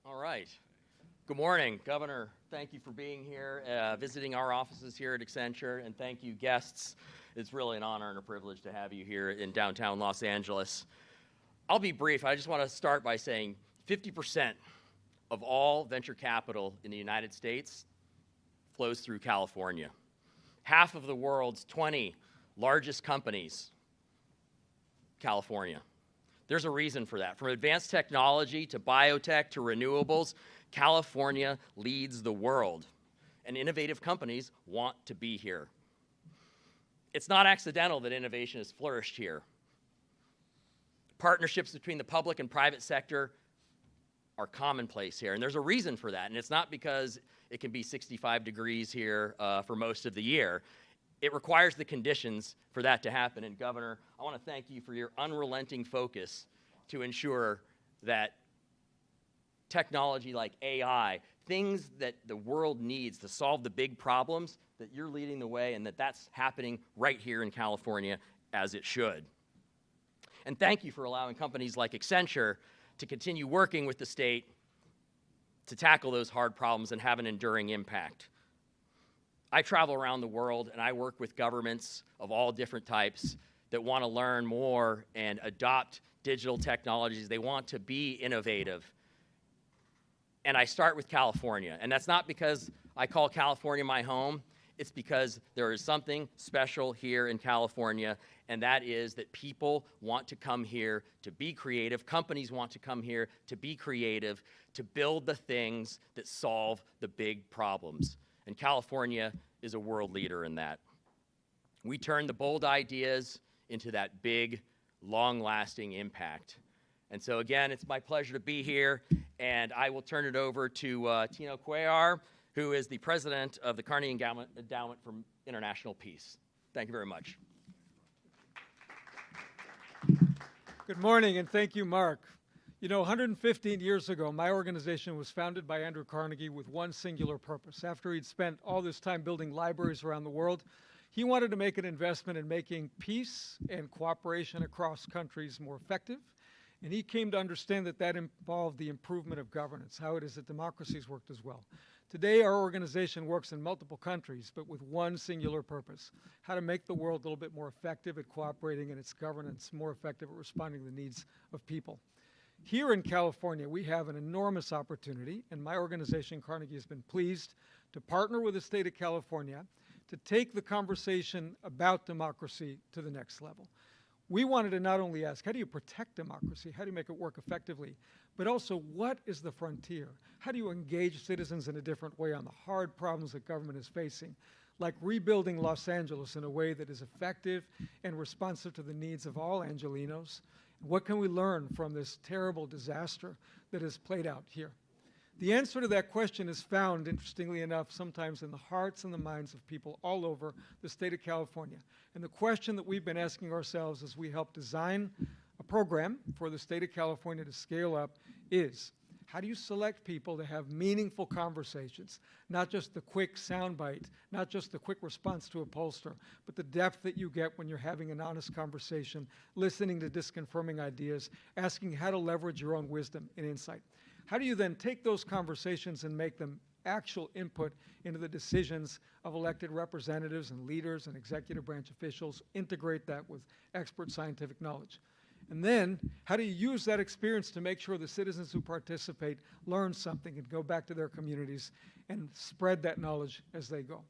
All right. Good morning, Governor. Thank you for being here, visiting our offices here at Accenture, and thank you, guests. It's really an honor and a privilege to have you here in downtown Los Angeles. I'll be brief. I just want to start by saying 50% of all venture capital in the United States flows through California. Half of the world's 20 largest companies, California. There's a reason for that. From advanced technology to biotech to renewables, California leads the world, and innovative companies want to be here. It's not accidental that innovation has flourished here. Partnerships between the public and private sector are commonplace here, and there's a reason for that, and it's not because it can be 65 degrees here for most of the year. It requires the conditions for that to happen, and Governor, I want to thank you for your unrelenting focus to ensure that technology like AI, things that the world needs to solve the big problems, that you're leading the way and that's happening right here in California as it should. And thank you for allowing companies like Accenture to continue working with the state to tackle those hard problems and have an enduring impact. I travel around the world and I work with governments of all different types that want to learn more and adopt digital technologies. They want to be innovative. And I start with California. And that's not because I call California my home. It's because there is something special here in California, and that is that people want to come here to be creative. Companies want to come here to be creative, to build the things that solve the big problems. And California is a world leader in that. We turn the bold ideas into that big, long-lasting impact. And so again, it's my pleasure to be here, and I will turn it over to Tino Cuellar, who is the president of the Carnegie Endowment for International Peace. Thank you very much. Good morning, and thank you, Mark. You know, 115 years ago, my organization was founded by Andrew Carnegie with one singular purpose. After he'd spent all this time building libraries around the world, he wanted to make an investment in making peace and cooperation across countries more effective. And he came to understand that that involved the improvement of governance, how it is that democracies worked as well. Today, our organization works in multiple countries, but with one singular purpose: how to make the world a little bit more effective at cooperating in its governance, more effective at responding to the needs of people. Here in California, we have an enormous opportunity, and my organization, Carnegie, has been pleased to partner with the state of California to take the conversation about democracy to the next level. We wanted to not only ask, how do you protect democracy? How do you make it work effectively? But also, what is the frontier? How do you engage citizens in a different way on the hard problems that government is facing, like rebuilding Los Angeles in a way that is effective and responsive to the needs of all Angelinos? What can we learn from this terrible disaster that has played out here? The answer to that question is found, interestingly enough, sometimes in the hearts and the minds of people all over the state of California. And the question that we've been asking ourselves as we help design a program for the state of California to scale up is, how do you select people to have meaningful conversations, not just the quick soundbite, not just the quick response to a pollster, but the depth that you get when you're having an honest conversation, listening to disconfirming ideas, asking how to leverage your own wisdom and insight. How do you then take those conversations and make them actual input into the decisions of elected representatives and leaders and executive branch officials, integrate that with expert scientific knowledge? And then, how do you use that experience to make sure the citizens who participate learn something and go back to their communities and spread that knowledge as they go?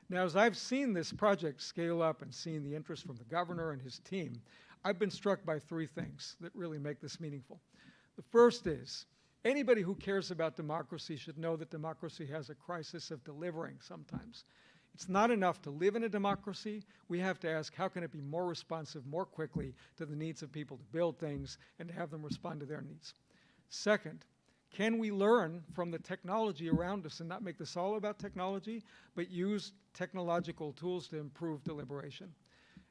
Now, as I've seen this project scale up and seen the interest from the governor and his team, I've been struck by three things that really make this meaningful. The first is, anybody who cares about democracy should know that democracy has a crisis of delivering sometimes. It's not enough to live in a democracy. We have to ask, how can it be more responsive more quickly to the needs of people to build things and to have them respond to their needs? Second, can we learn from the technology around us and not make this all about technology, but use technological tools to improve deliberation?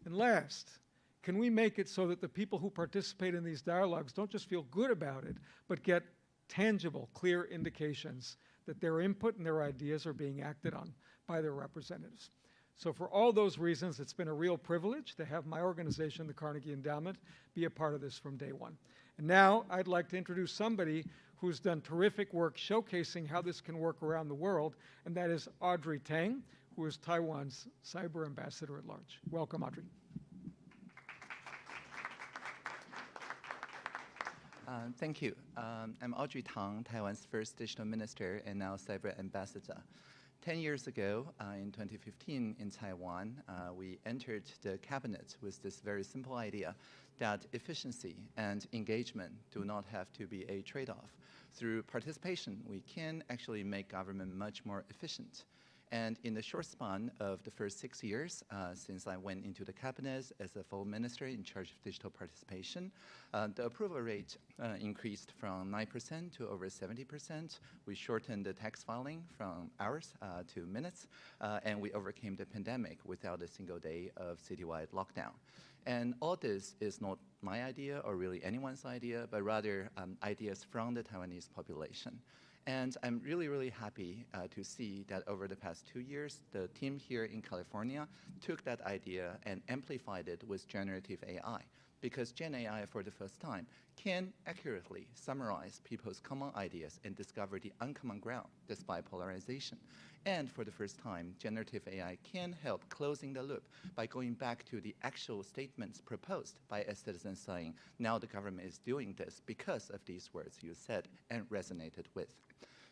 And last, can we make it so that the people who participate in these dialogues don't just feel good about it, but get tangible, clear indications that their input and their ideas are being acted on by their representatives? So for all those reasons, it's been a real privilege to have my organization, the Carnegie Endowment, be a part of this from day one. And now I'd like to introduce somebody who's done terrific work showcasing how this can work around the world, and that is Audrey Tang, who is Taiwan's Cyber Ambassador at Large. Welcome, Audrey. Thank you. I'm Audrey Tang, Taiwan's first digital minister and now cyber ambassador. 10 years ago, in 2015 in Taiwan, we entered the cabinet with this very simple idea that efficiency and engagement do not have to be a trade-off. Through participation, we can actually make government much more efficient. And in the short span of the first 6 years, since I went into the cabinet as a full minister in charge of digital participation, the approval rate increased from 9% to over 70%. We shortened the tax filing from hours to minutes, and we overcame the pandemic without a single day of citywide lockdown. And all this is not my idea or really anyone's idea, but rather ideas from the Taiwanese population. And I'm really, really happy to see that over the past 2 years, the team here in California took that idea and amplified it with generative AI. Because Gen AI, for the first time, can accurately summarize people's common ideas and discover the uncommon ground despite polarization. And for the first time, generative AI can help closing the loop by going back to the actual statements proposed by a citizen saying, now the government is doing this because of these words you said and resonated with.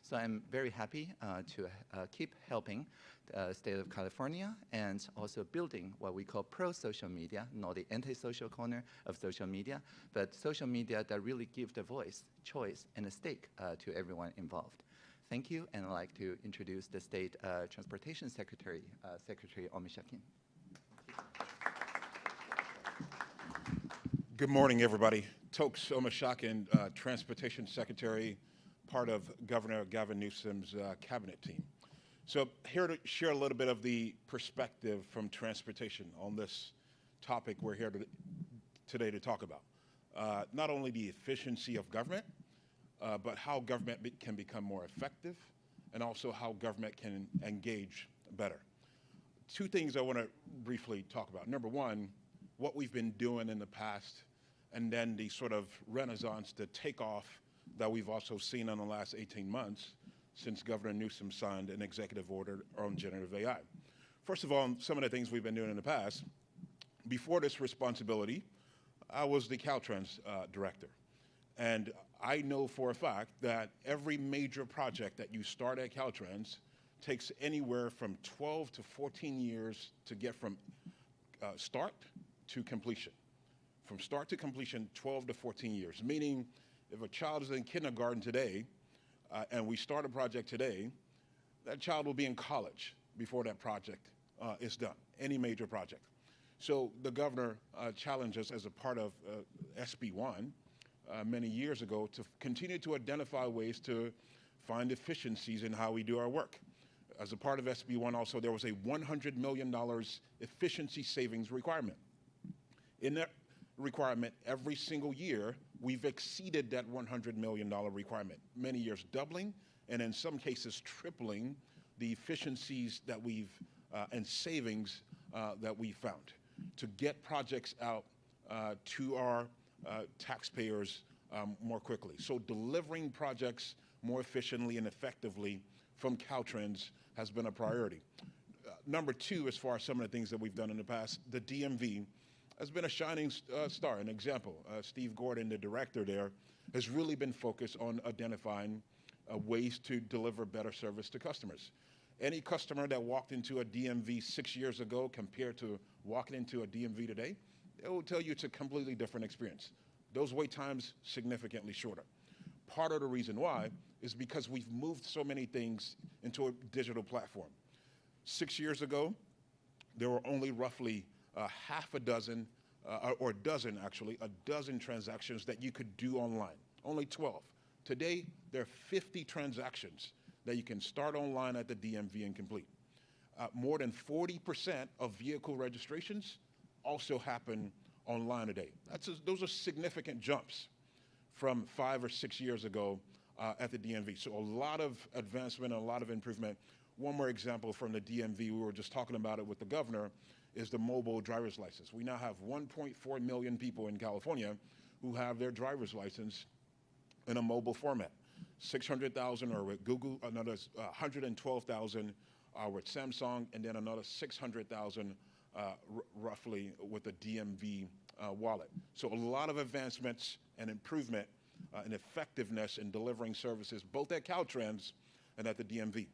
So I'm very happy to keep helping the state of California and also building what we call pro-social media, not the anti-social corner of social media, but social media that really give the voice, choice, and a stake to everyone involved. Thank you, and I'd like to introduce the State Transportation Secretary, Secretary Omishakin. Good morning, everybody. Tokes Omishakin, Transportation Secretary, part of Governor Gavin Newsom's cabinet team. So here to share a little bit of the perspective from transportation on this topic we're here today to talk about. Not only the efficiency of government, but how government can become more effective, and also how government can engage better. Two things I want to briefly talk about. Number one, what we've been doing in the past, and then the sort of renaissance, the takeoff that we've also seen in the last 18 months since Governor Newsom signed an executive order on generative AI. First of all, some of the things we've been doing in the past. Before this responsibility, I was the Caltrans director. And I know for a fact that every major project that you start at Caltrans takes anywhere from 12 to 14 years to get from start to completion. From start to completion, 12 to 14 years, meaning if a child is in kindergarten today and we start a project today, that child will be in college before that project is done, any major project. So the governor challenged us as a part of SB1 many years ago to continue to identify ways to find efficiencies in how we do our work. As a part of SB1 also, there was a $100 million efficiency savings requirement. In that requirement, every single year, we've exceeded that $100 million requirement, many years doubling, and in some cases tripling the efficiencies that we've, and savings that we found to get projects out to our taxpayers more quickly. So delivering projects more efficiently and effectively from Caltrans has been a priority. Number two, as far as some of the things that we've done in the past, the DMV has been a shining star, an example. Steve Gordon, the director there, has really been focused on identifying ways to deliver better service to customers. Any customer that walked into a DMV 6 years ago compared to walking into a DMV today, it will tell you it's a completely different experience. Those wait times significantly shorter. Part of the reason why is because we've moved so many things into a digital platform. 6 years ago, there were only roughly half a dozen, or a dozen actually, a dozen transactions that you could do online, only 12. Today, there are 50 transactions that you can start online at the DMV and complete. More than 40% of vehicle registrations also happen online today. Those are significant jumps from 5 or 6 years ago at the DMV. So a lot of advancement and a lot of improvement. One more example from the DMV, we were just talking about it with the governor, is the mobile driver's license. We now have 1.4 million people in California who have their driver's license in a mobile format. 600,000 are with Google, another 112,000 are with Samsung, and then another 600,000 roughly with the DMV wallet. So a lot of advancements and improvement and effectiveness in delivering services both at Caltrans and at the DMV.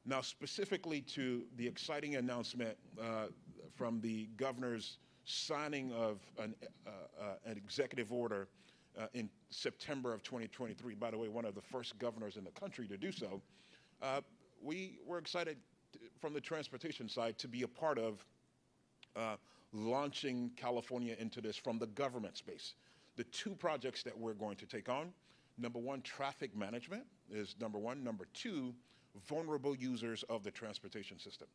Now, specifically to the exciting announcement from the governor's signing of an executive order in September of 2023, by the way, one of the first governors in the country to do so, we were excited from the transportation side to be a part of launching California into this from the government space. The two projects that we're going to take on, number one, traffic management is number one. Number two, vulnerable users of the transportation system.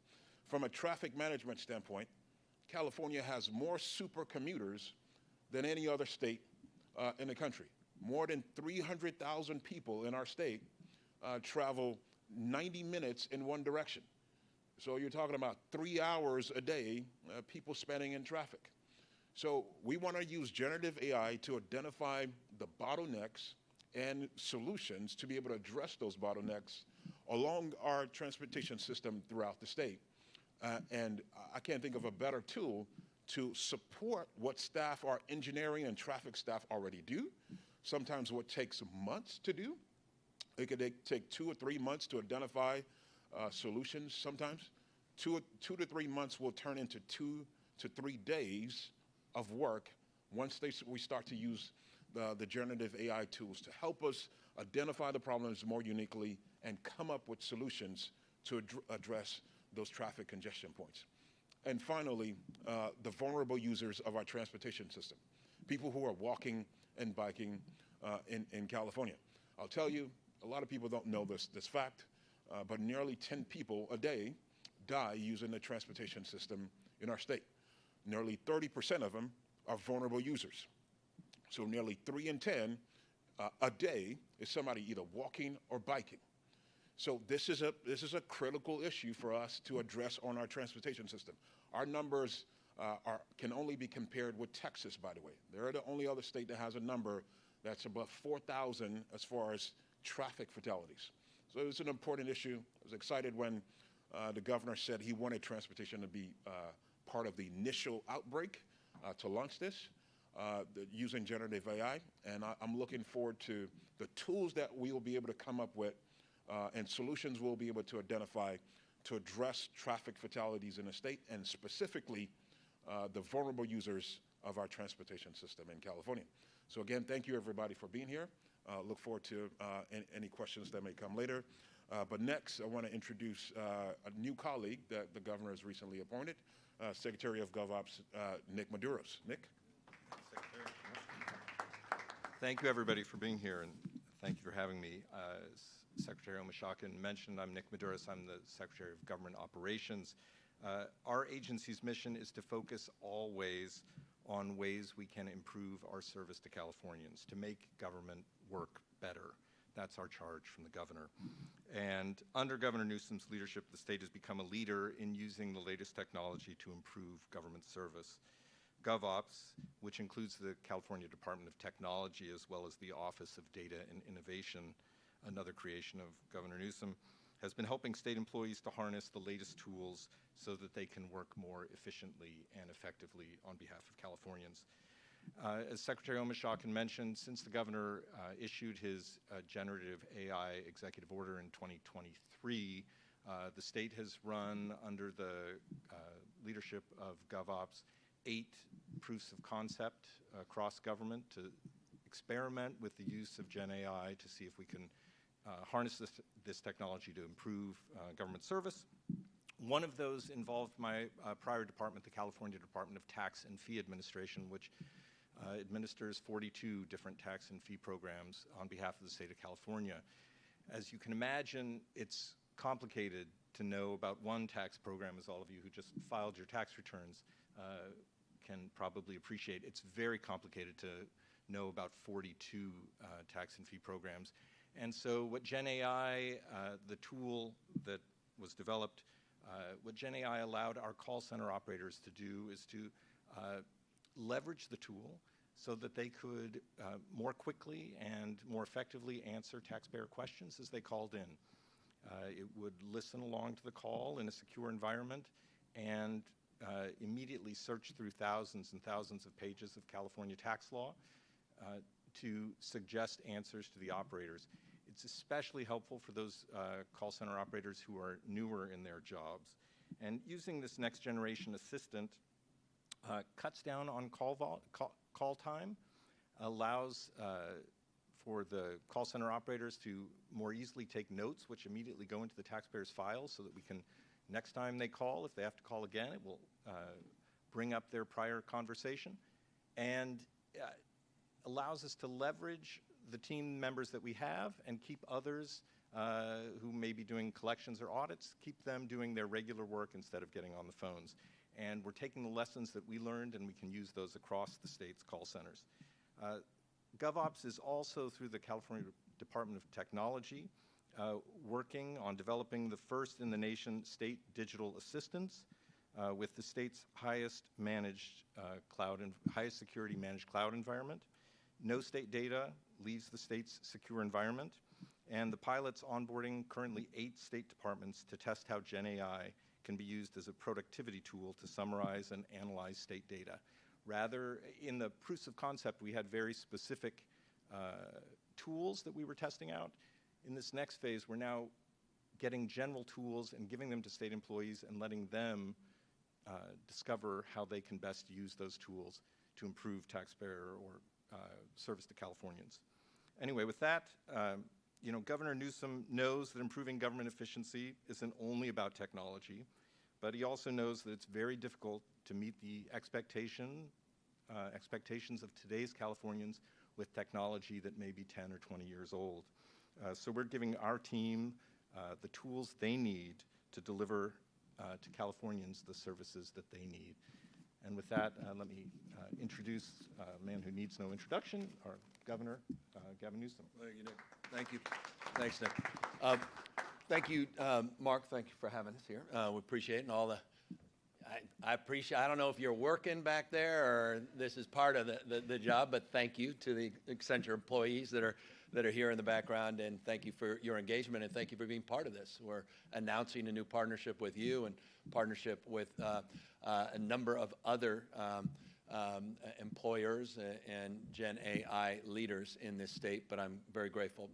From a traffic management standpoint, California has more super commuters than any other state in the country. More than 300,000 people in our state travel 90 minutes in one direction. So you're talking about 3 hours a day people spending in traffic. So we want to use generative AI to identify the bottlenecks and solutions to be able to address those bottlenecks along our transportation system throughout the state. And I can't think of a better tool to support what staff, our engineering and traffic staff already do. Sometimes what takes months to do, it could take 2 or 3 months to identify solutions sometimes. 2 to 3 months will turn into 2 to 3 days of work once we start to use the generative AI tools to help us identify the problems more uniquely and come up with solutions to address those traffic congestion points. And finally, the vulnerable users of our transportation system, people who are walking and biking in California. I'll tell you, a lot of people don't know this fact, but nearly 10 people a day die using the transportation system in our state. Nearly 30% of them are vulnerable users. So nearly 3 in 10 a day is somebody either walking or biking. So this is a critical issue for us to address on our transportation system. Our numbers can only be compared with Texas, by the way. They're the only other state that has a number that's above 4,000 as far as traffic fatalities. So it's an important issue. I was excited when the governor said he wanted transportation to be part of the initial outbreak to launch this using generative AI. And I'm looking forward to the tools that we will be able to come up with and solutions we'll be able to identify to address traffic fatalities in the state and specifically the vulnerable users of our transportation system in California. So again, thank you everybody for being here. Look forward to any questions that may come later. But next, I want to introduce a new colleague that the governor has recently appointed, Secretary of Gov.Ops, Nick Medeiros. Nick? Secretary. Thank you, everybody, for being here, and thank you for having me. As Secretary Omishakin mentioned, I'm Nick Medeiros. I'm the Secretary of Government Operations. Our agency's mission is to focus always on ways we can improve our service to Californians, to make government work better. That's our charge from the governor. And under Governor Newsom's leadership, the state has become a leader in using the latest technology to improve government service. Gov.Ops, which includes the California Department of Technology as well as the Office of Data and Innovation, another creation of Governor Newsom, has been helping state employees to harness the latest tools so that they can work more efficiently and effectively on behalf of Californians. As Secretary Omishakin mentioned, since the governor issued his generative AI executive order in 2023, the state has run under the leadership of GovOps 8 proofs of concept across government to experiment with the use of Gen AI to see if we can harness this technology to improve government service. One of those involved my prior department, the California Department of Tax and Fee Administration, which administers 42 different tax and fee programs on behalf of the state of California. As you can imagine, it's complicated to know about one tax program, as all of you who just filed your tax returns can probably appreciate. It's very complicated to know about 42 tax and fee programs. And so what Gen AI, the tool that was developed, what Gen AI allowed our call center operators to do is to leverage the tool so that they could more quickly and more effectively answer taxpayer questions as they called in. It would listen along to the call in a secure environment and immediately search through thousands and thousands of pages of California tax law to suggest answers to the operators. It's especially helpful for those call center operators who are newer in their jobs. And using this next generation assistant cuts down on call time, allows for the call center operators to more easily take notes, which immediately go into the taxpayer's files so that we can, next time they call, if they have to call again, it will bring up their prior conversation, and allows us to leverage the team members that we have and keep others who may be doing collections or audits, keep them doing their regular work instead of getting on the phones. And we're taking the lessons that we learned and we can use those across the state's call centers. GovOps is also, through the California Department of Technology, working on developing the first in the nation state digital assistants with the state's highest security managed cloud environment. No state data leaves the state's secure environment, and the pilot's onboarding currently 8 state departments to test how Gen AI can be used as a productivity tool to summarize and analyze state data. Rather, in the proofs of concept, we had very specific tools that we were testing out. In this next phase, we're now getting general tools and giving them to state employees and letting them discover how they can best use those tools to improve taxpayer or service to Californians. Anyway, with that, you know, Governor Newsom knows that improving government efficiency isn't only about technology, but he also knows that it's very difficult to meet the expectations of today's Californians with technology that may be 10 or 20 years old. So we're giving our team the tools they need to deliver to Californians the services that they need. And with that, let me introduce a man who needs no introduction, our Governor, Gavin Newsom. Thank you, Nick. Thank you. Thanks, Nick. Thank you, Mark. Thank you for having us here. We appreciate it, and all the. I appreciate. I don't know if you're working back there or this is part of the job, but thank you to the Accenture employees that are here in the background, and thank you for your engagement, and thank you for being part of this. We're announcing a new partnership with you and partnership with a number of other employers and Gen AI leaders in this state, but I'm very grateful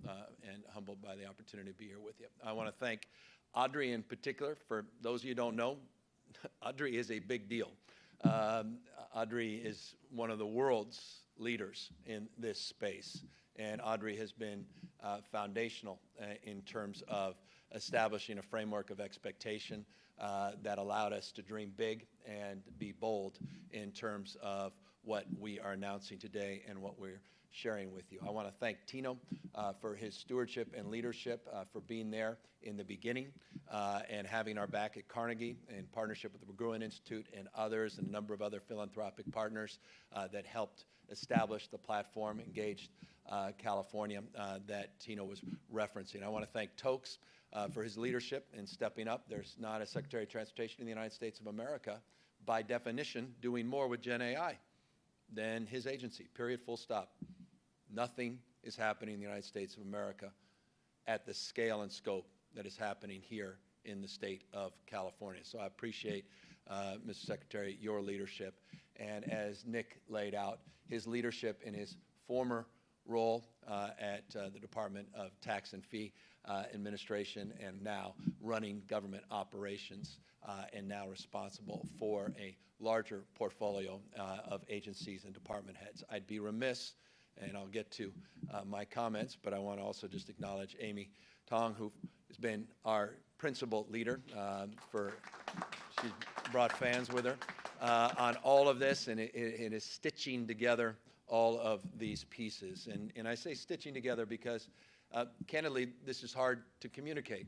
and humbled by the opportunity to be here with you. I want to thank Audrey in particular. For those of you who don't know, Audrey is a big deal. Audrey is one of the world's leaders in this space, and Audrey has been foundational in terms of establishing a framework of expectation that allowed us to dream big and be bold in terms of what we are announcing today and what we're sharing with you. I want to thank Tino for his stewardship and leadership, for being there in the beginning and having our back at Carnegie in partnership with the McGruin Institute and others and a number of other philanthropic partners that helped establish the platform, engaged California that Tino was referencing. I want to thank Tokes for his leadership in stepping up. There's not a Secretary of Transportation in the United States of America, by definition, doing more with Gen AI than his agency, period, full stop. Nothing is happening in the United States of America at the scale and scope that is happening here in the state of California. So I appreciate, Mr. Secretary, your leadership. And as Nick laid out, his leadership in his former role at the Department of Tax and Fee Administration, and now running government operations, and now responsible for a larger portfolio of agencies and department heads. I'd be remiss, and I'll get to my comments, but I want to also just acknowledge Amy Tong, who has been our principal leader she's brought fans with her on all of this, and it is stitching together all of these pieces. And I say stitching together because, candidly, this is hard to communicate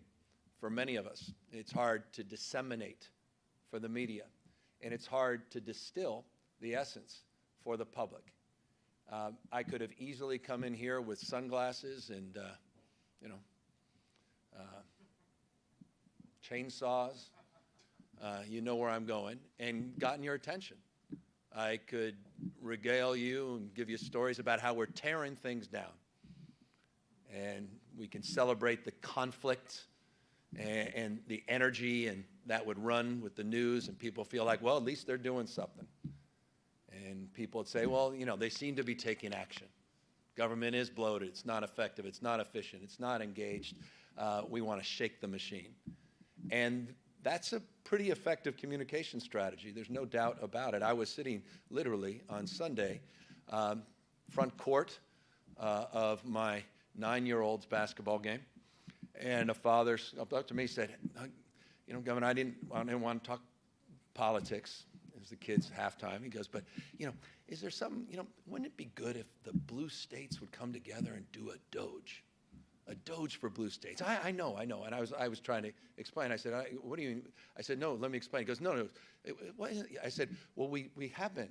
for many of us. It's hard to disseminate for the media, and it's hard to distill the essence for the public. I could have easily come in here with sunglasses and, chainsaws, you know where I'm going, and gotten your attention. I could regale you and give you stories about how we're tearing things down. And we can celebrate the conflict and the energy and that would run with the news, and people feel like, well, at least they're doing something. And people would say, well, you know, they seem to be taking action. Government is bloated, it's not effective, it's not efficient, it's not engaged. We want to shake the machine. And that's a pretty effective communication strategy. There's no doubt about it. I was sitting literally on Sunday, front court of my 9-year-old's basketball game, and a father up to me said, you know, Gavin, I didn't want to talk politics. It was the kids' halftime. He goes, but, you know, is there something, you know, wouldn't it be good if the blue states would come together and do a Doge for blue states? I know. And I was trying to explain. I said, what do you mean? I said, no, let me explain. He goes, no. What is it? I said, well, we have been.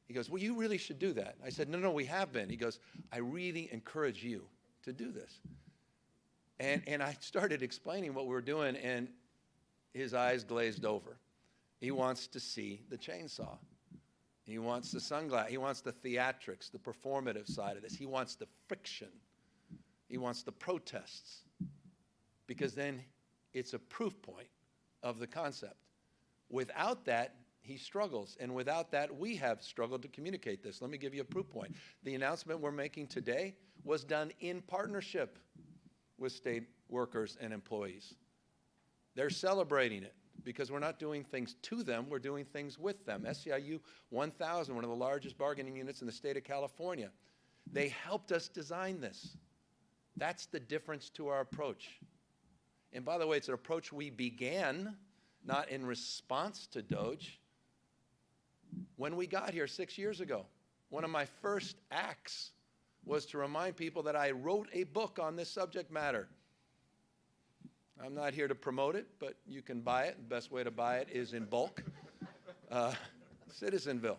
He goes, well, you really should do that. I said, no, we have been. He goes, I really encourage you to do this. And I started explaining what we were doing, and his eyes glazed over. He wants to see the chainsaw. He wants the sunglasses. He wants the theatrics, the performative side of this. He wants the friction. He wants the protests. Because then it's a proof point of the concept. Without that, he struggles. And without that, we have struggled to communicate this. Let me give you a proof point. The announcement we're making today was done in partnership with state workers and employees. They're celebrating it because we're not doing things to them, we're doing things with them. SEIU 1000, one of the largest bargaining units in the state of California, they helped us design this. That's the difference to our approach. And by the way, it's an approach we began not in response to Doge. When we got here 6 years ago, one of my first acts was to remind people that I wrote a book on this subject matter. I'm not here to promote it, but you can buy it. The best way to buy it is in bulk. Citizenville,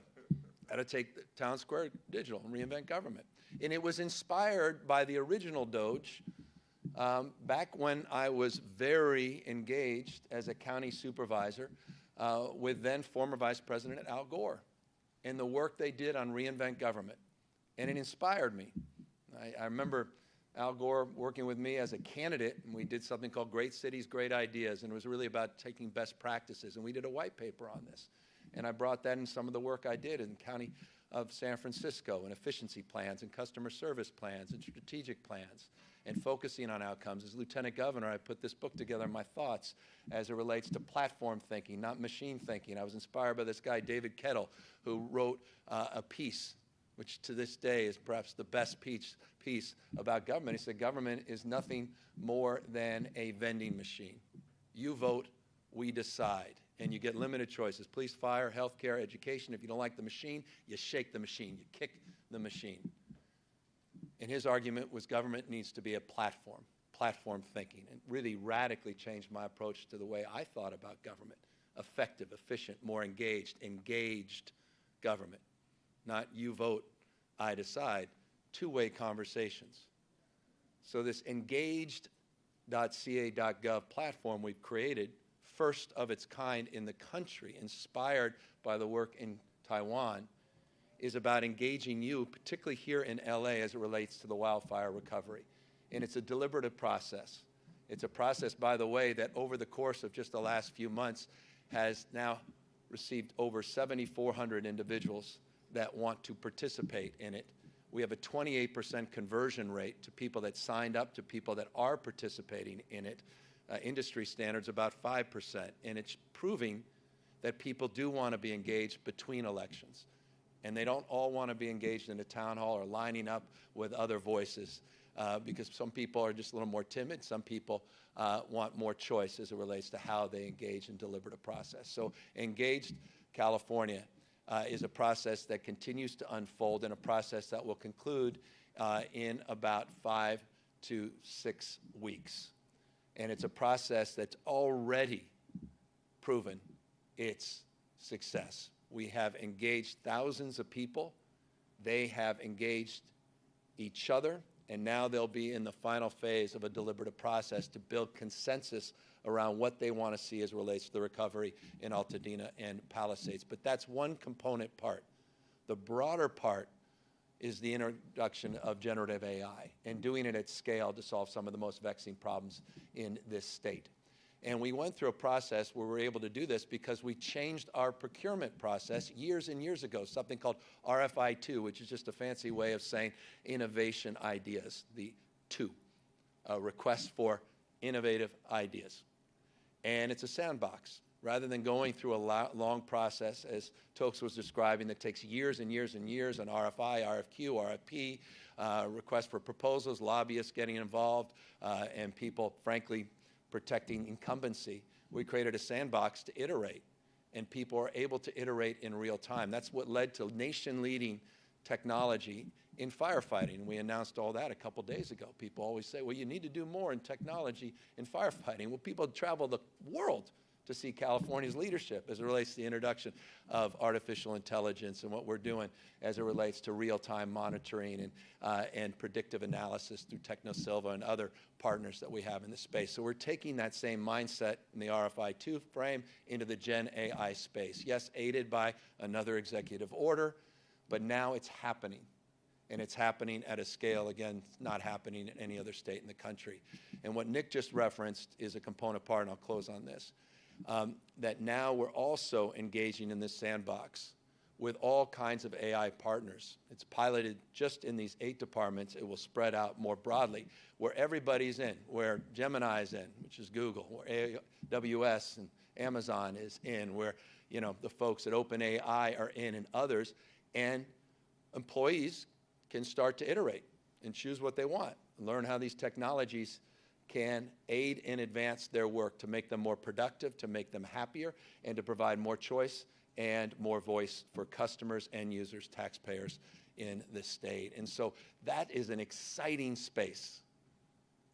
how to take the town square digital and reinvent government. And it was inspired by the original Doge back when I was very engaged as a county supervisor with then former Vice President Al Gore and the work they did on reinvent government. And it inspired me. I remember Al Gore working with me as a candidate, and we did something called Great Cities, Great Ideas, and it was really about taking best practices, and we did a white paper on this. And I brought that in some of the work I did in the county of San Francisco, and efficiency plans, and customer service plans, and strategic plans, and focusing on outcomes. As Lieutenant Governor, I put this book together, my thoughts, as it relates to platform thinking, not machine thinking. I was inspired by this guy, David Kettle, who wrote a piece which to this day is perhaps the best piece about government. He said, government is nothing more than a vending machine. You vote, we decide. And you get limited choices. Police, fire, healthcare, education. If you don't like the machine, you shake the machine. You kick the machine. And his argument was government needs to be a platform thinking. And really radically changed my approach to the way I thought about government. Effective, efficient, more engaged government. Not you vote, I decide, two-way conversations. So this engaged.ca.gov platform we've created, first of its kind in the country, inspired by the work in Taiwan, is about engaging you, particularly here in LA as it relates to the wildfire recovery. And it's a deliberative process. It's a process, by the way, that over the course of just the last few months has now received over 7,400 individuals that want to participate in it. We have a 28% conversion rate to people that signed up, to people that are participating in it. Industry standards about 5%, and it's proving that people do want to be engaged between elections. And they don't all want to be engaged in a town hall or lining up with other voices because some people are just a little more timid. Some people want more choice as it relates to how they engage in deliberative process. So Engaged California is a process that continues to unfold and a process that will conclude in about 5 to 6 weeks. And it's a process that's already proven its success. We have engaged thousands of people. They have engaged each other, and now they'll be in the final phase of a deliberative process to build consensus around what they want to see as it relates to the recovery in Altadena and Palisades. But that's one component part The broader part is the introduction of generative AI and doing it at scale to solve some of the most vexing problems in this state. And we went through a process where we were able to do this because we changed our procurement process years and years ago, something called RFI2, which is just a fancy way of saying innovation ideas, the two, a request for innovative ideas. And it's a sandbox. Rather than going through a long process, as Tokes was describing, that takes years and years and years on RFI, RFQ, RFP, request for proposals, lobbyists getting involved, and people, frankly, protecting incumbency, we created a sandbox to iterate, and people are able to iterate in real time. That's what led to nation-leading technology in firefighting. We announced all that a couple days ago. People always say, well, you need to do more in technology in firefighting. Well, people travel the world to see California's leadership as it relates to the introduction of artificial intelligence and what we're doing as it relates to real-time monitoring and predictive analysis through TechnoSilva and other partners that we have in the space. So we're taking that same mindset in the RFI2 frame into the Gen AI space. Yes, aided by another executive order, but now it's happening. And it's happening at a scale, again, not happening in any other state in the country. And what Nick just referenced is a component part, and I'll close on this. That now we're also engaging in this sandbox with all kinds of AI partners. It's piloted just in these 8 departments. It will spread out more broadly, where everybody's in, where Gemini's in, which is Google, where AWS and Amazon is in, where the folks at OpenAI are in, and others, and employees can start to iterate and choose what they want, learn how these technologies can aid and advance their work to make them more productive, to make them happier, and to provide more choice and more voice for customers, end users, taxpayers in the state. And so that is an exciting space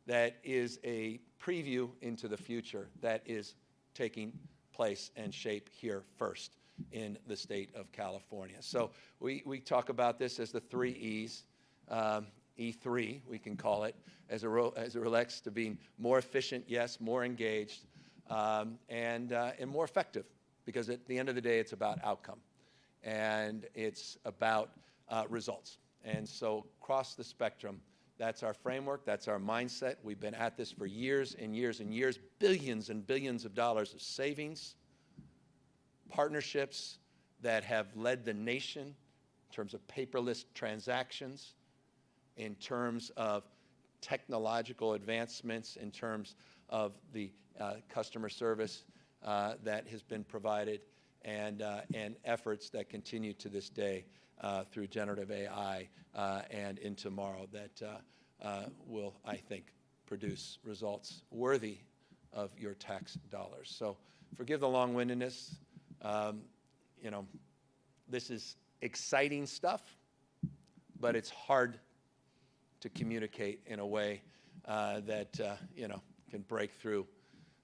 that is a preview into the future that is taking place and shape here first in the state of California. So we talk about this as the 3 E's. E3, we can call it, as it relates to being more efficient, yes, more engaged, and more effective, because at the end of the day, it's about outcome, and it's about results. And so across the spectrum, that's our framework, that's our mindset. We've been at this for years and years and years, billions and billions of dollars of savings, partnerships that have led the nation in terms of paperless transactions, in terms of technological advancements, in terms of the customer service that has been provided, and efforts that continue to this day through generative AI and in tomorrow that will, I think, produce results worthy of your tax dollars. So forgive the long-windedness. This is exciting stuff, but it's hard to communicate in a way that can break through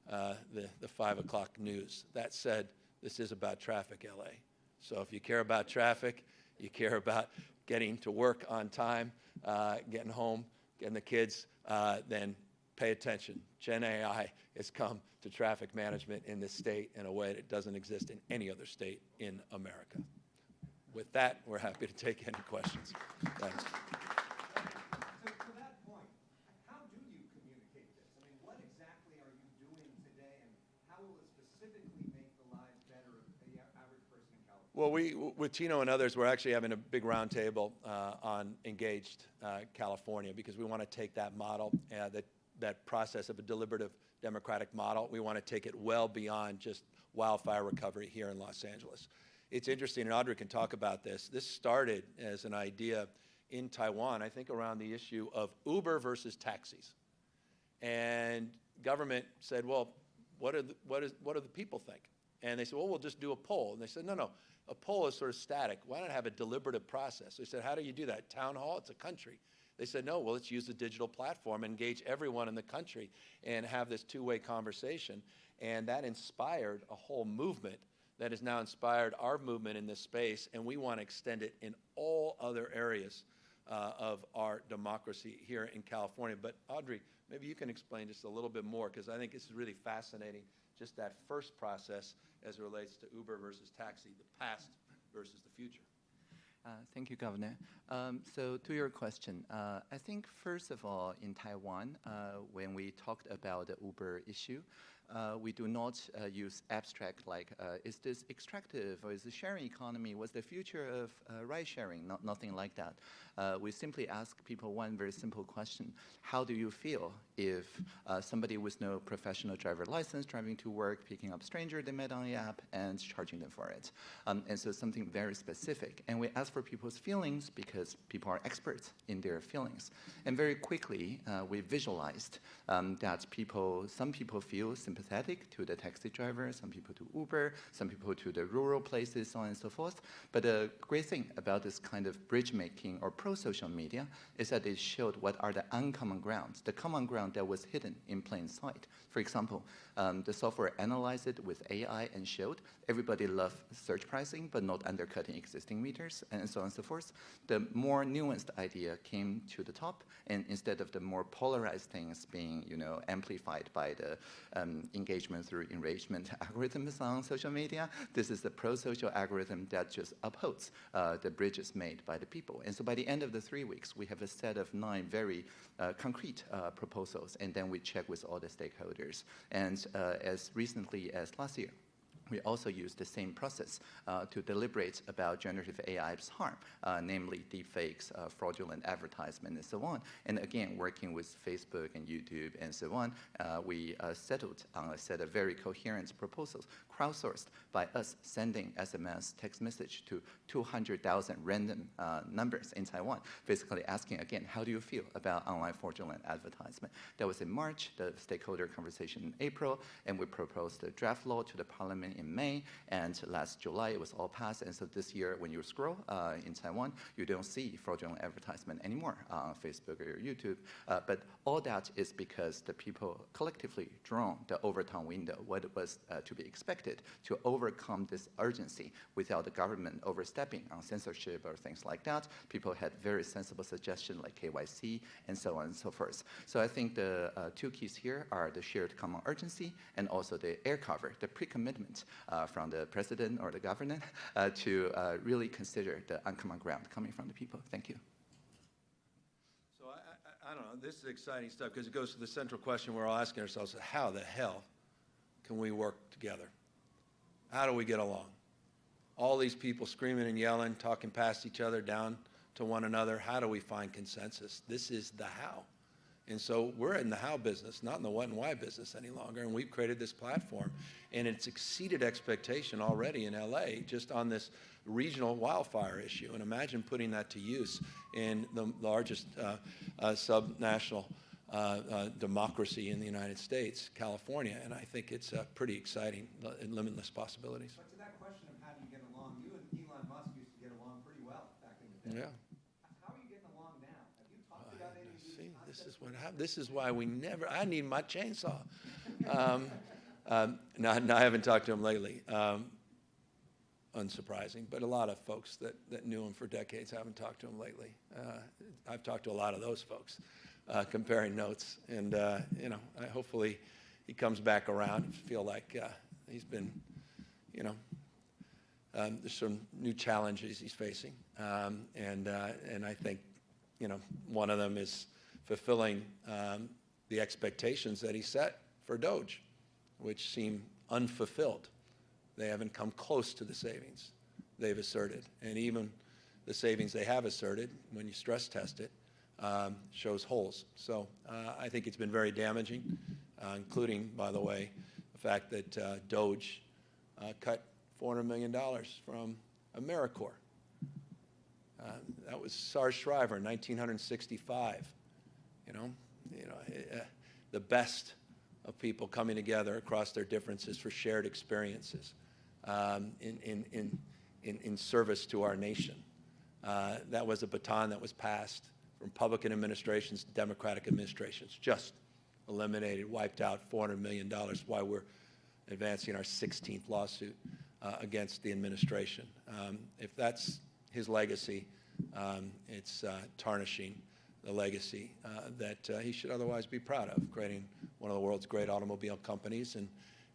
the 5 o'clock news. That said, this is about traffic, LA. So if you care about traffic, you care about getting to work on time, getting home, getting the kids, then pay attention. Gen AI has come to traffic management in this state in a way that doesn't exist in any other state in America. With that, we're happy to take any questions. Thanks. To that point, how do you communicate this? I mean, what exactly are you doing today, and how will it specifically make the lives better of the average person in California? Well, with Tino and others, we're actually having a big roundtable on Engaged California, because we want to take that model, that process of a deliberative democratic model. We want to take it well beyond just wildfire recovery here in Los Angeles. It's interesting, and Audrey can talk about this. This started as an idea in Taiwan, I think, around the issue of Uber versus taxis. And government said, well, what do the people think? And they said, well, we'll just do a poll. And they said, no, a poll is sort of static. Why not have a deliberative process? They said, how do you do that? Town hall? It's a country. They said, no, well, let's use a digital platform, engage everyone in the country, and have this two-way conversation. And that inspired a whole movement that has now inspired our movement in this space, and we want to extend it in all other areas of our democracy here in California. But Audrey, maybe you can explain just a little bit more, because I think this is really fascinating, just that first process as it relates to Uber versus taxi, the past versus the future. Thank you, Governor. So to your question, I think first of all, in Taiwan, when we talked about the Uber issue, we do not use abstract like, is this extractive or is the sharing economy? What's the future of ride sharing? Nothing like that. We simply ask people one very simple question. How do you feel if somebody with no professional driver license driving to work, picking up stranger they met on the app and charging them for it? And so something very specific. And we ask for people's feelings because people are experts in their feelings. And very quickly, we visualized that some people feel sympathetic to the taxi driver, some people to Uber, some people to the rural places, so on and so forth. But the great thing about this kind of bridge making or pro-social media is that it showed what are the uncommon grounds, the common ground that was hidden in plain sight. For example, the software analyzed it with AI and showed everybody loved search pricing, but not undercutting existing meters, and so on and so forth. The more nuanced idea came to the top, and instead of the more polarized things being, amplified by the engagement through enragement algorithms on social media, this is the pro-social algorithm that just upholds the bridges made by the people. And so by the end of the 3 weeks, we have a set of 9 very concrete proposals, and then we check with all the stakeholders. And as recently as last year, we also use the same process to deliberate about generative AI's harm, namely deepfakes, fraudulent advertisement, and so on. And again, working with Facebook and YouTube and so on, we settled on a set of very coherent proposals, crowdsourced by us sending SMS text message to 200,000 random numbers in Taiwan, basically asking again, how do you feel about online fraudulent advertisement? That was in March, the stakeholder conversation in April, and we proposed the draft law to the parliament in May, and last July it was all passed. And so this year, when you scroll in Taiwan, you don't see fraudulent advertisement anymore on Facebook or YouTube. But all that is because the people collectively drawn the Overton window, what was to be expected to overcome this urgency without the government overstepping on censorship or things like that. People had very sensible suggestions like KYC and so on and so forth. So I think the 2 keys here are the shared common urgency and also the air cover, the pre-commitment from the president or the governor to really consider the uncommon ground coming from the people. Thank you. So I don't know, this is exciting stuff because it goes to the central question we're all asking ourselves, how the hell can we work together? How do we get along? All these people screaming and yelling, talking past each other, down to one another, how do we find consensus? This is the how. And so we're in the how business, not in the what and why business any longer, and we've created this platform. And it's exceeded expectation already in LA just on this regional wildfire issue. And imagine putting that to use in the largest subnational democracy in the United States, California. And I think it's pretty exciting, limitless possibilities. But to that question of how do you get along, you and Elon Musk used to get along pretty well back in the day. Yeah. How are you getting along now? Have you talked about any of these concepts? This is why we never, I need my chainsaw. No, I haven't talked to him lately. Unsurprising, but a lot of folks that knew him for decades haven't talked to him lately. I've talked to a lot of those folks, comparing notes, and hopefully he comes back around. I feel like he's been, there's some new challenges he's facing, and I think, one of them is fulfilling the expectations that he set for Doge, which seem unfulfilled. They haven't come close to the savings they've asserted. And even the savings they have asserted, when you stress test it, shows holes. So I think it's been very damaging, including, by the way, the fact that Doge cut $400 million from AmeriCorps. That was SARS Shriver in 1965. The best of people coming together across their differences for shared experiences in service to our nation. That was a baton that was passed from Republican administrations to Democratic administrations, just eliminated, wiped out $400 million while we're advancing our 16th lawsuit against the administration. If that's his legacy, it's tarnishing the legacy that he should otherwise be proud of, creating one of the world's great automobile companies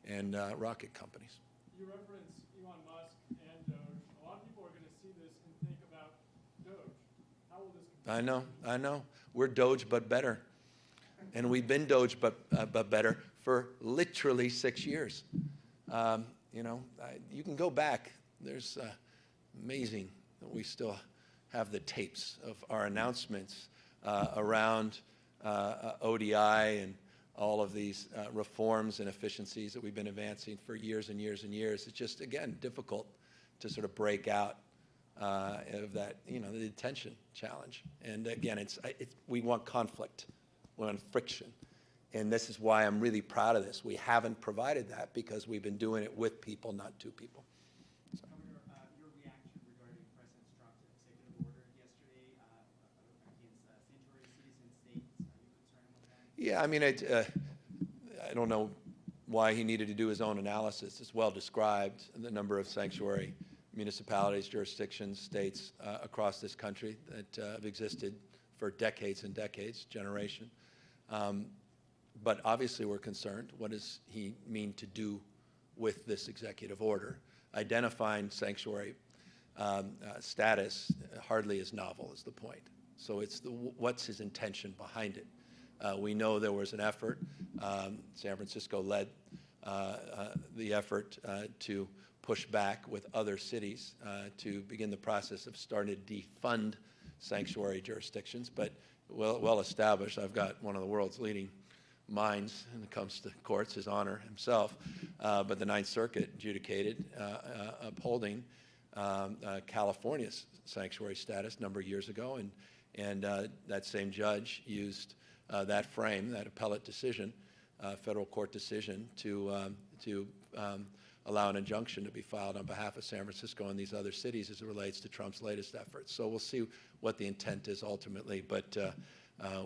and rocket companies. You reference Elon Musk and Doge. A lot of people are going to see this and think about I know. We're Doge, but better. And we've been Doge, but better for literally 6 years. You can go back. There's amazing that we still have the tapes of our announcements around ODI and all of these reforms and efficiencies that we've been advancing for years and years and years. It's just, again, difficult to sort of break out of that, the attention challenge. And again, we want conflict, we want friction. And this is why I'm really proud of this. We haven't provided that because we've been doing it with people, not to people. Governor, your reaction regarding President Trump's executive order yesterday against sanctuary cities and states, are you concerned with that? Yeah, I mean, I don't know why he needed to do his own analysis. It's well described, the number of sanctuary municipalities, jurisdictions, states across this country that have existed for decades and decades, generation. But obviously we're concerned. What does he mean to do with this executive order? Identifying sanctuary status hardly is novel, is the point. So it's what's his intention behind it? We know there was an effort. San Francisco led the effort to push back with other cities to begin the process of starting to defund sanctuary jurisdictions. But well established, I've got one of the world's leading minds when it comes to courts, His Honor himself, but the Ninth Circuit adjudicated upholding California's sanctuary status a number of years ago, and that same judge used that frame, that appellate decision, federal court decision, to allow an injunction to be filed on behalf of San Francisco and these other cities as it relates to Trump's latest efforts. So we'll see what the intent is ultimately, but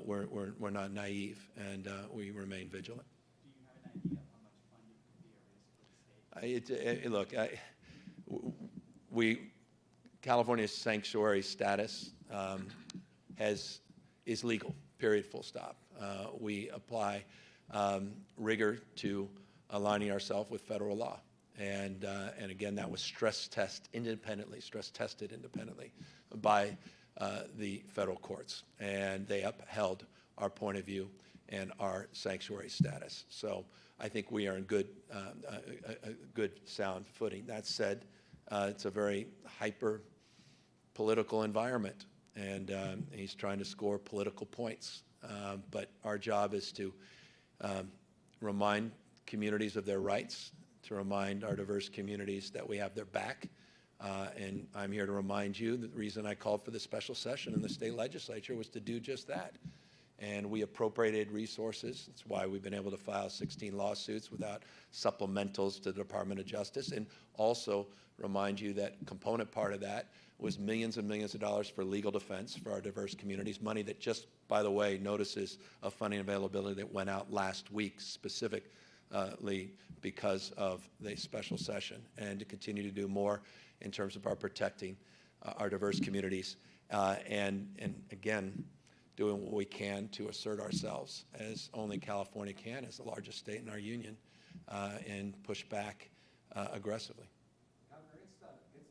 we're not naive, and we remain vigilant. Do you have an idea of how much funding could be at risk for the state? California's sanctuary status is legal, period, full stop. We apply rigor to aligning ourselves with federal law. And again, that was stress tested independently by the federal courts. And they upheld our point of view and our sanctuary status. So I think we are in good sound footing. That said, it's a very hyper political environment, and he's trying to score political points. But our job is to remind communities of their rights, to remind our diverse communities that we have their back. And I'm here to remind you that the reason I called for the special session in the state legislature was to do just that. And we appropriated resources. That's why we've been able to file 16 lawsuits without supplementals to the Department of Justice. And also remind you that component part of that was millions and millions of dollars for legal defense for our diverse communities, money that just, by the way, notices of funding availability that went out last week specifically because of the special session, and to continue to do more in terms of our protecting our diverse communities, and again, doing what we can to assert ourselves as only California can, as the largest state in our union, and push back aggressively. Governor, it's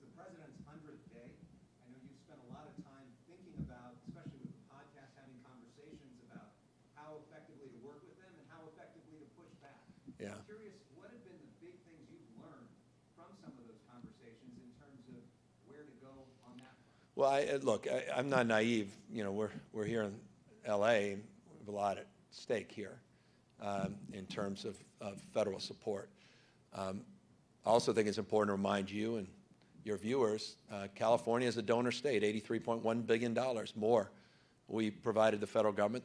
the president's 100th day. I know you've spent a lot of time thinking about, especially with the podcast, having conversations about how effectively to work with them and how effectively to push back. Yeah. I'm curious, what have been the big things you've learned from some of those conversations in terms of where to go on that front? Well, I'm not naive. We're here in L.A. and we have a lot at stake here in terms of federal support. I also think it's important to remind you and your viewers, California is a donor state, $83.1 billion more. We provided the federal government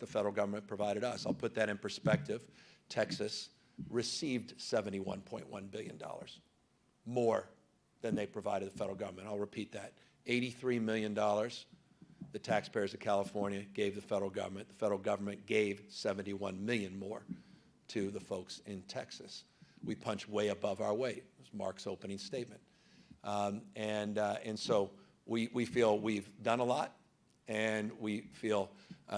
provided us. I'll put that in perspective. Texas received $71.1 billion more than they provided the federal government. I'll repeat that. $83 million the taxpayers of California gave the federal government. The federal government gave $71 million more to the folks in Texas. We punch way above our weight. It was Mark's opening statement. And so we feel we've done a lot, and we feel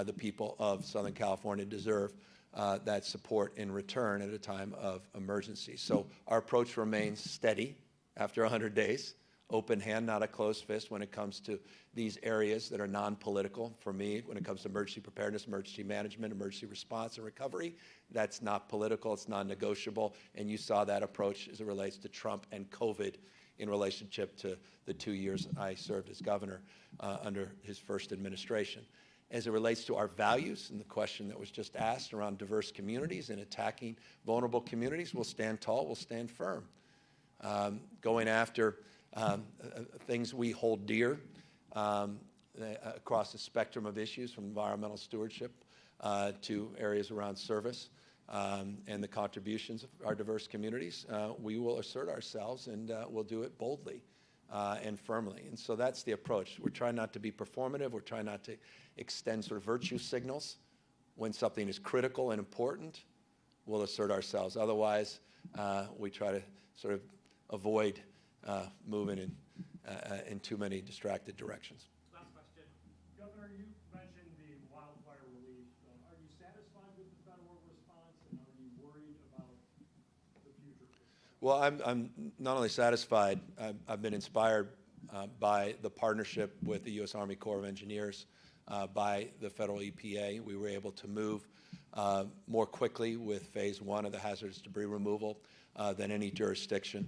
the people of Southern California deserve that support in return at a time of emergency. So our approach remains steady after 100 days, open hand, not a closed fist when it comes to these areas that are non-political. For me, when it comes to emergency preparedness, emergency management, emergency response, and recovery, that's not political, it's non-negotiable, and you saw that approach as it relates to Trump and COVID in relationship to the 2 years I served as governor under his first administration. As it relates to our values and the question that was just asked around diverse communities and attacking vulnerable communities, we'll stand tall, we'll stand firm. Going after things we hold dear across the spectrum of issues, from environmental stewardship to areas around service and the contributions of our diverse communities, we will assert ourselves, and we'll do it boldly and firmly. And so that's the approach. We're trying not to be performative. We're trying not to extend sort of virtue signals. When something is critical and important, we'll assert ourselves. Otherwise, we try to sort of avoid moving in too many distracted directions. Last question. Governor, you mentioned the wildfire relief. Are you satisfied with the federal response, and are you worried about the future? Well, I'm not only satisfied, I've been inspired by the partnership with the U.S. Army Corps of Engineers, by the federal EPA. We were able to move more quickly with phase 1 of the hazardous debris removal than any jurisdiction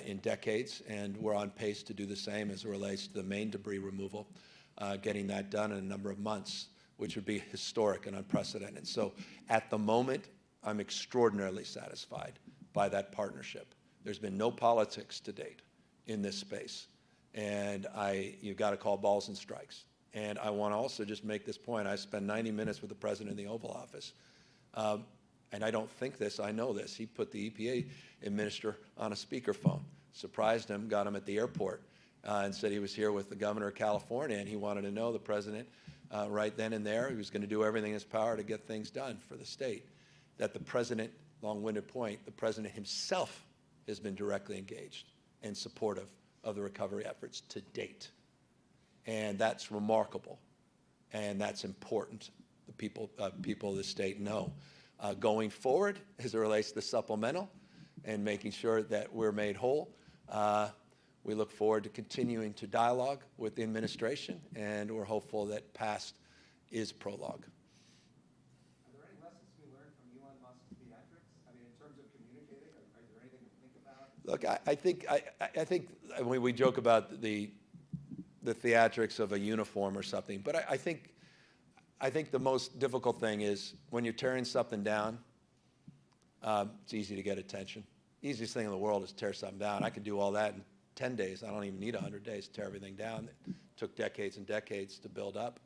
in decades, and we're on pace to do the same as it relates to the main debris removal, getting that done in a number of months, which would be historic and unprecedented. So at the moment, I'm extraordinarily satisfied by that partnership. There's been no politics to date in this space, and you've got to call balls and strikes. And I want to also just make this point. I spent 90 minutes with the president in the Oval Office. And I don't think this, I know this. He put the EPA administrator on a speakerphone, surprised him, got him at the airport, and said he was here with the governor of California, and he wanted to know the president right then and there. He was going to do everything in his power to get things done for the state. That the president, long-winded point, the president himself has been directly engaged and supportive of the recovery efforts to date. And that's remarkable, and that's important. The people of the state know. Going forward, as it relates to the supplemental and making sure that we're made whole, we look forward to continuing to dialogue with the administration, and we're hopeful that past is prologue. Are there any lessons to be learned from Elon Musk's theatrics? I mean, in terms of communicating, is there anything to think about? Look, I think when we joke about the theatrics of a uniform or something, but I think the most difficult thing is when you're tearing something down, it's easy to get attention. Easiest thing in the world is to tear something down. I can do all that in 10 days. I don't even need 100 days to tear everything down. It took decades and decades to build up.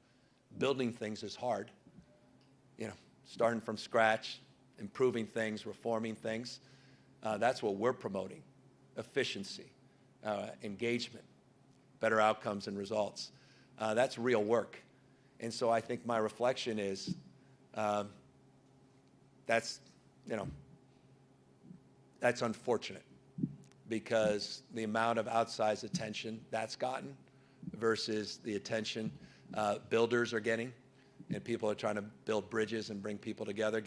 Building things is hard. You know, starting from scratch, improving things, reforming things. That's what we're promoting. Efficiency, engagement, better outcomes and results. That's real work. And so I think my reflection is that's unfortunate, because the amount of outsized attention that's gotten versus the attention builders are getting and people are trying to build bridges and bring people together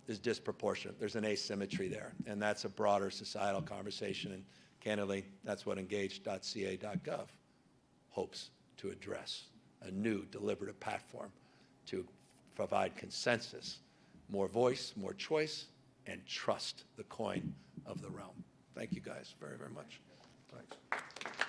is disproportionate. There's an asymmetry there, and that's a broader societal conversation, and candidly, that's what Gov.CA.Gov hopes to address. A new deliberative platform to provide consensus, more voice, more choice, and trust, the coin of the realm. Thank you guys very, very much. Thanks.